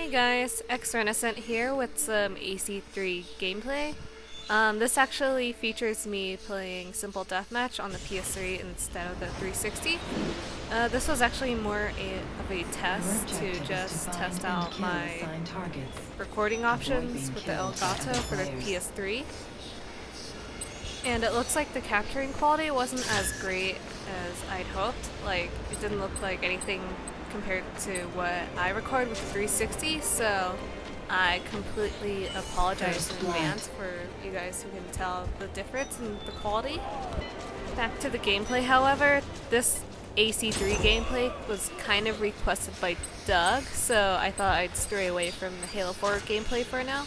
Hey guys, xRenicent here with some AC3 gameplay. This actually features me playing Simple Deathmatch on the PS3 instead of the 360. This was actually more of a test to just test out my recording options with the Elgato for the PS3. And it looks like the capturing quality wasn't as great as I'd hoped. Like, it didn't look like anything compared to what I record with the 360, so I completely apologize in advance for you guys who can tell the difference in the quality. Back to the gameplay, however, this AC3 gameplay was kind of requested by Doug, so I thought I'd stray away from the Halo 4 gameplay for now.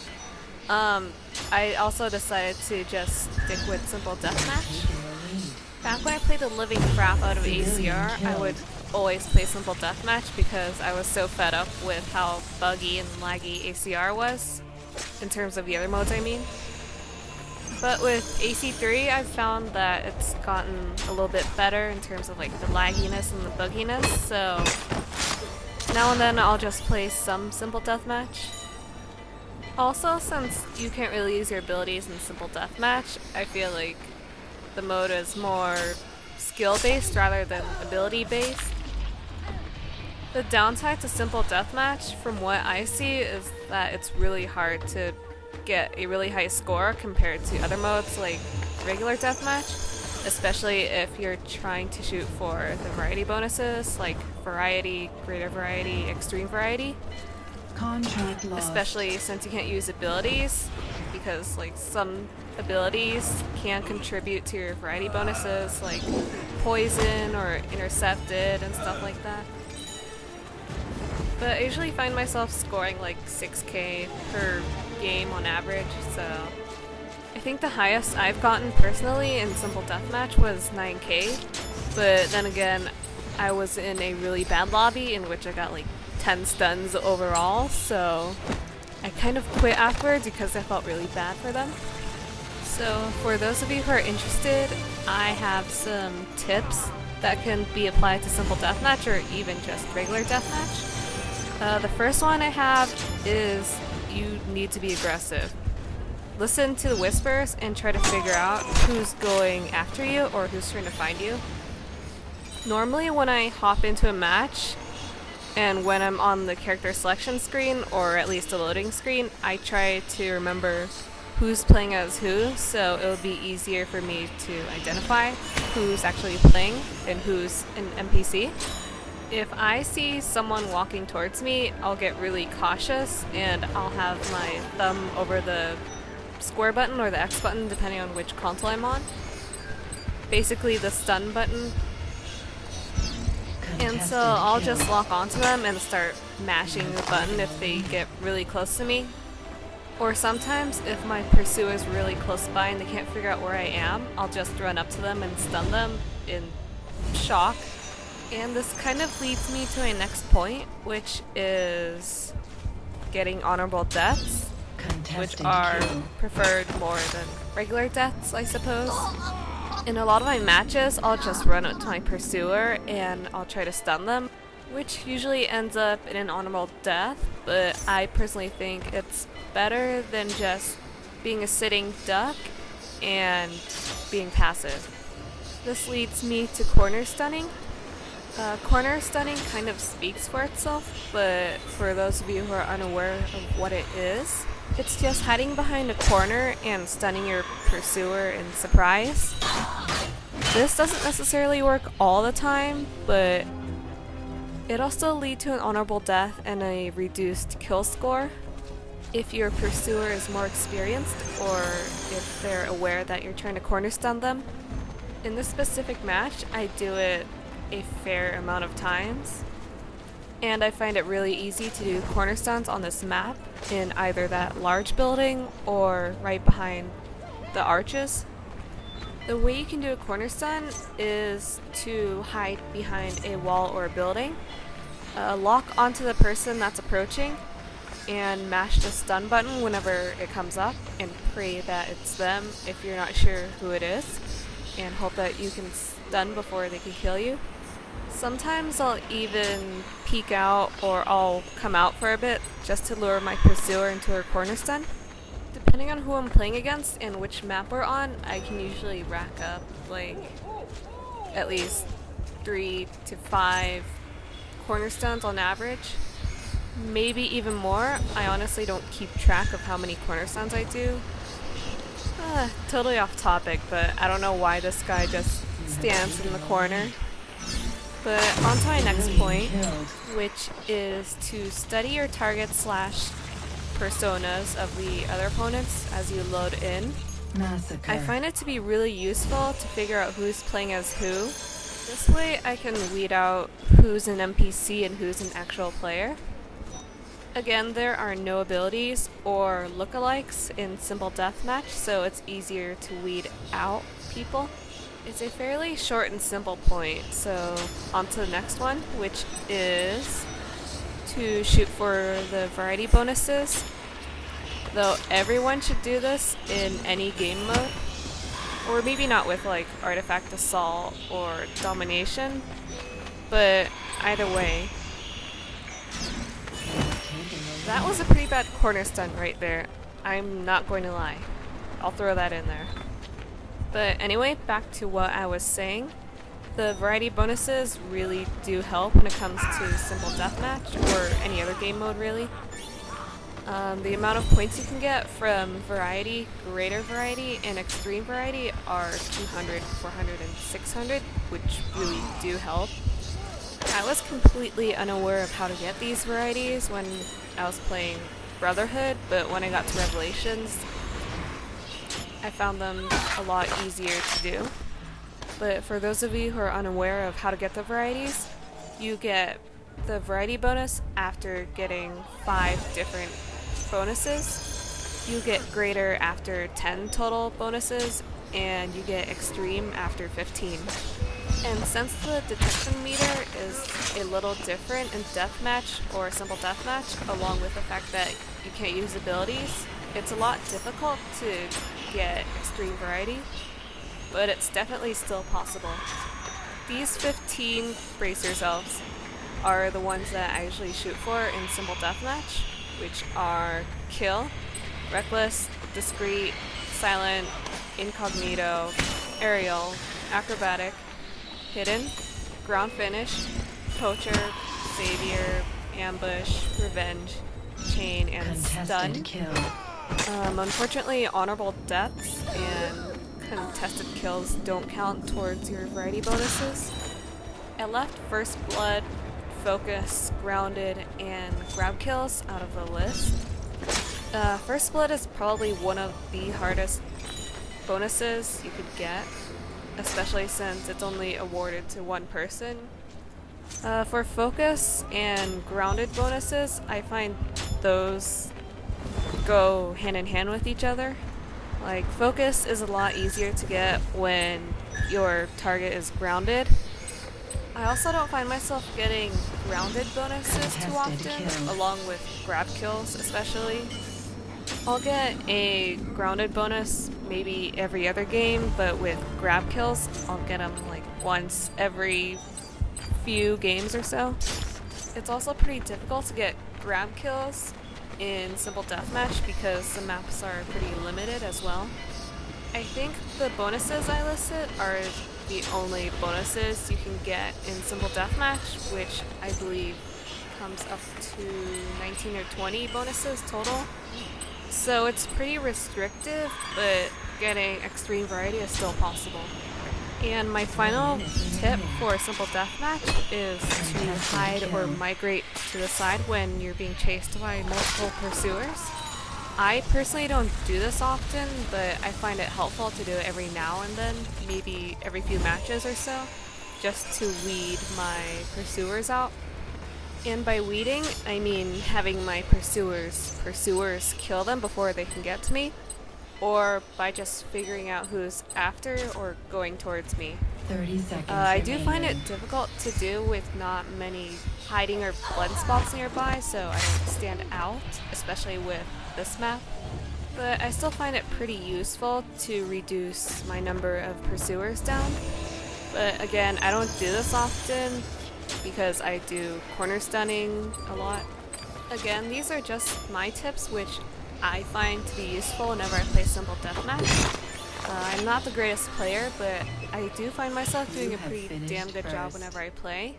I also decided to just stick with Simple Deathmatch. Back when I played the living crap out of ACR, I would always play Simple Deathmatch because I was so fed up with how buggy and laggy ACR was, in terms of the other modes I mean. But with AC3, I've found that it's gotten a little bit better in terms of like the lagginess and the bugginess, so now and then I'll just play some Simple Deathmatch. Also, since you can't really use your abilities in Simple Deathmatch, I feel like the mode is more skill-based rather than ability-based. The downside to Simple Deathmatch, from what I see, is that it's really hard to get a really high score compared to other modes like regular Deathmatch, especially if you're trying to shoot for the variety bonuses like Variety, Greater Variety, Extreme Variety. Especially since you can't use abilities, because like some abilities can contribute to your variety bonuses like poison or intercepted and stuff like that. But I usually find myself scoring like 6k per game on average, so I think the highest I've gotten personally in Simple Deathmatch was 9k, but then again I was in a really bad lobby in which I got like 10 stuns overall, so I kind of quit afterwards because I felt really bad for them. So for those of you who are interested, I have some tips that can be applied to Simple Deathmatch or even just regular Deathmatch. The first one I have is you need to be aggressive. Listen to the whispers and try to figure out who's going after you or who's trying to find you. Normally when I hop into a match, and when I'm on the character selection screen, or at least a loading screen, I try to remember who's playing as who, so it'll be easier for me to identify who's actually playing and who's an NPC. If I see someone walking towards me, I'll get really cautious and I'll have my thumb over the square button or the X button, depending on which console I'm on. Basically the stun button. And so I'll just lock onto them and start mashing the button if they get really close to me. Or sometimes if my pursuer is really close by and they can't figure out where I am, I'll just run up to them and stun them in shock. And this kind of leads me to my next point, which is getting honorable deaths, which are preferred more than regular deaths, I suppose. In a lot of my matches, I'll just run up to my pursuer and I'll try to stun them, which usually ends up in an honorable death, but I personally think it's better than just being a sitting duck and being passive. This leads me to corner stunning. Corner stunning kind of speaks for itself, but for those of you who are unaware of what it is, it's just hiding behind a corner and stunning your pursuer in surprise. This doesn't necessarily work all the time, but it'll still lead to an honorable death and a reduced kill score if your pursuer is more experienced or if they're aware that you're trying to corner stun them. In this specific match, I do it a fair amount of times, and I find it really easy to do corner stuns on this map in either that large building or right behind the arches. The way you can do a corner stun is to hide behind a wall or a building, lock onto the person that's approaching, and mash the stun button whenever it comes up, and pray that it's them if you're not sure who it is, and hope that you can stun before they can kill you. Sometimes I'll even peek out or I'll come out for a bit just to lure my pursuer into her cornerstone. Depending on who I'm playing against and which map we're on, I can usually rack up like at least 3 to 5 cornerstones on average. Maybe even more. I honestly don't keep track of how many cornerstones I do. Totally off topic, but I don't know why this guy just stands in the corner. But on to my next point, which is to study your target slash personas of the other opponents as you load in. Massacre. I find it to be really useful to figure out who's playing as who. This way I can weed out who's an NPC and who's an actual player. Again, there are no abilities or lookalikes in Simple Deathmatch, so it's easier to weed out people. It's a fairly short and simple point, so on to the next one, which is to shoot for the variety bonuses. Though everyone should do this in any game mode, or maybe not with like Artifact Assault or Domination, but either way. That was a pretty bad cornerstone right there. I'm not going to lie. I'll throw that in there. But anyway, back to what I was saying. The variety bonuses really do help when it comes to Simple Deathmatch, or any other game mode really. The amount of points you can get from Variety, Greater Variety, and Extreme Variety are 200, 400, and 600, which really do help. I was completely unaware of how to get these varieties when I was playing Brotherhood, but when I got to Revelations, I found them a lot easier to do. But for those of you who are unaware of how to get the varieties, you get the variety bonus after getting 5 different bonuses. You get greater after 10 total bonuses, and you get extreme after 15. And since the detection meter is a little different in Deathmatch or Simple Deathmatch, along with the fact that you can't use abilities, it's a lot difficult to get extreme variety, but it's definitely still possible. These 15 brace yourselves are the ones that I usually shoot for in Simple Deathmatch, which are Kill, Reckless, Discreet, Silent, Incognito, Aerial, Acrobatic, Hidden, Ground Finish, Poacher, Savior, Ambush, Revenge, Chain, and Stun. Kill. Unfortunately, honorable deaths and contested kills don't count towards your variety bonuses. I left First Blood, Focus, Grounded, and Grab kills out of the list. First Blood is probably one of the hardest bonuses you could get, especially since it's only awarded to one person. For Focus and Grounded bonuses, I find those go hand in hand with each other. Like, Focus is a lot easier to get when your target is grounded. I also don't find myself getting grounded bonuses too often, along with grab kills especially. I'll get a grounded bonus maybe every other game, but with grab kills, I'll get them like once every few games or so. It's also pretty difficult to get grab kills in Simple Deathmatch because the maps are pretty limited as well. I think the bonuses I listed are the only bonuses you can get in Simple Deathmatch, which I believe comes up to 19 or 20 bonuses total. So it's pretty restrictive, but getting extreme variety is still possible. And my final tip for Simple Deathmatch is to hide or migrate to the side when you're being chased by multiple pursuers. I personally don't do this often, but I find it helpful to do it every now and then, maybe every few matches or so, just to weed my pursuers out. And by weeding, I mean having my pursuers kill them before they can get to me, or by just figuring out who's after or going towards me. 30 seconds. I do find it difficult to do with not many hiding or blend spots nearby, so I don't stand out, especially with this map. But I still find it pretty useful to reduce my number of pursuers down. But again, I don't do this often because I do corner stunning a lot. Again, these are just my tips which I find to be useful whenever I play simple deathmatch. I'm not the greatest player, but I do find myself doing a pretty damn good job whenever I play.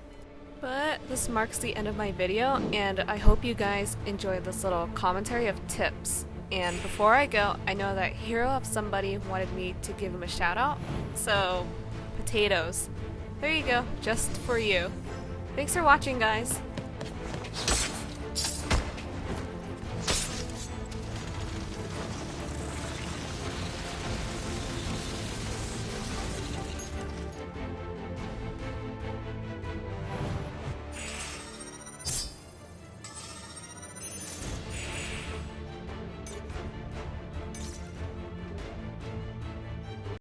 But this marks the end of my video, and I hope you guys enjoyed this little commentary of tips. And before I go, I know that Hero of Somebody wanted me to give him a shout out, so potatoes. There you go, just for you. Thanks for watching, guys.